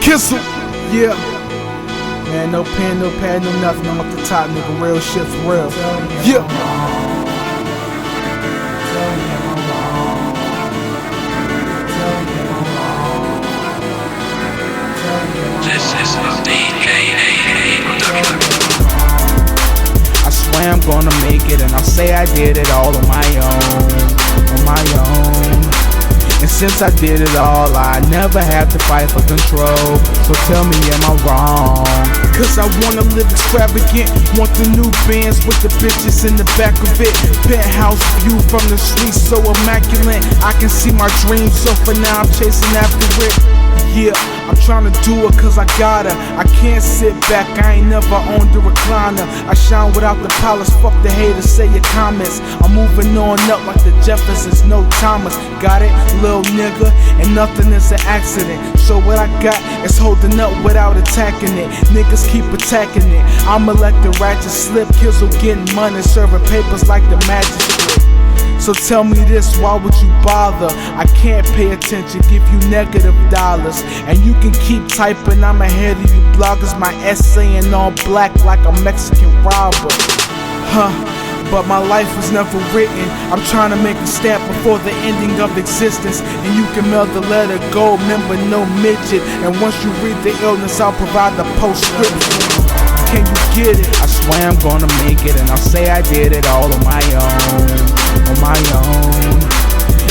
Kissel, yeah. Man, no pen, no pad, no nothing. I'm up the top, nigga. Real shit for real. Yeah. This is a DKAA production. I swear I'm gonna make it, and I'll say I did it all on my own. And since I did it all, I never have to fight for control. So tell me, am I wrong? Cause I wanna live extravagant, want the new bands with the bitches in the back of it. Penthouse view from the streets so immaculate, I can see my dreams, so for now I'm chasing after it. Yeah, I'm tryna do it cause I gotta. I can't sit back, I ain't never owned a recliner. I shine without the polish, fuck the haters, say your comments. I'm moving on up like the Jeffersons, no Thomas. Got it, little nigga, and nothing is an accident. So what I got is holding up without attacking it. Niggas keep attacking it, I'ma let the ratchet slip. Kids will getting money, serving papers like the magistrate. So tell me this, why would you bother? I can't pay attention, give you negative dollars. And you can keep typing, I'm ahead of you bloggers. My essay in all black like a Mexican robber. But my life was never written. I'm trying to make a stamp before the ending of existence. And you can mail the letter gold, remember no midget. And once you read the illness, I'll provide the postscription. Can you get it? I swear I'm gonna make it, and I'll say I did it all on my own.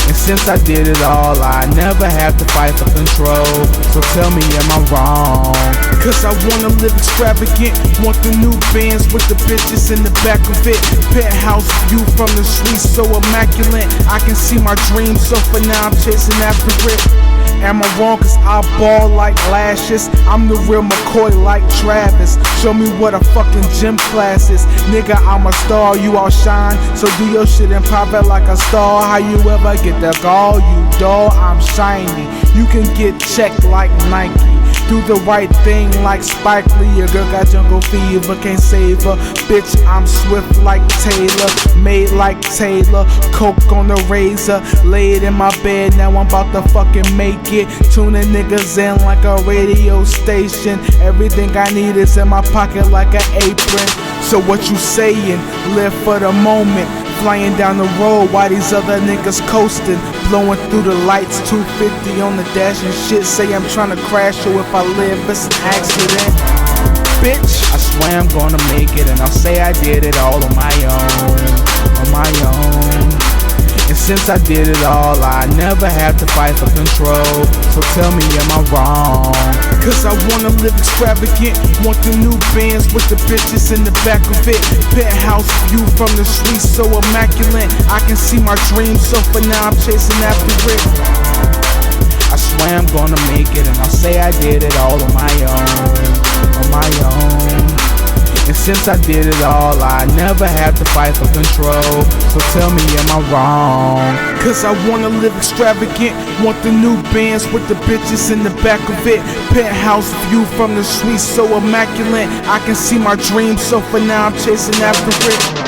And since I did it all, I never have to fight for control. So tell me, am I wrong? Cause I wanna live extravagant, want the new bands with the bitches in the back of it. Penthouse view from the streets so immaculate, I can see my dreams, so for now I'm chasing after it. Am I wrong cause I ball like lashes? I'm the real McCoy like Travis. Show me what a fucking gym class is. Nigga, I'm a star, you all shine. So do your shit in private like a star. How you ever get the gall, you doll? I'm shiny. You can get checked like Nike. Do the right thing like Spike Lee. Your girl got jungle fever, can't save her. Bitch, I'm swift like Taylor, made like Taylor. Coke on the razor, laid in my bed, now I'm about to fucking make it. Tuning niggas in like a radio station. Everything I need is in my pocket like an apron. So what you saying? Live for the moment. Flying down the road while these other niggas coasting. Blowing through the lights, 250 on the dash and shit. Say I'm trying to crash, so if I live, it's an accident. Bitch, I swear I'm gonna make it, and I'll say I did it all on my own. And since I did it all, I never have to fight for control. So tell me, am I wrong? Cause I wanna live extravagant, want the new bands with the bitches in the back of it. Penthouse view from the streets so immaculate, I can see my dreams, so for now I'm chasing after it. I swear I'm gonna make it, and I'll say I did it all on my own. And since I did it all, I never have to fight for control. So tell me, am I wrong? Cause I wanna live extravagant, want the new bands with the bitches in the back of it. Penthouse view from the streets so immaculate, I can see my dreams, so for now I'm chasing after it.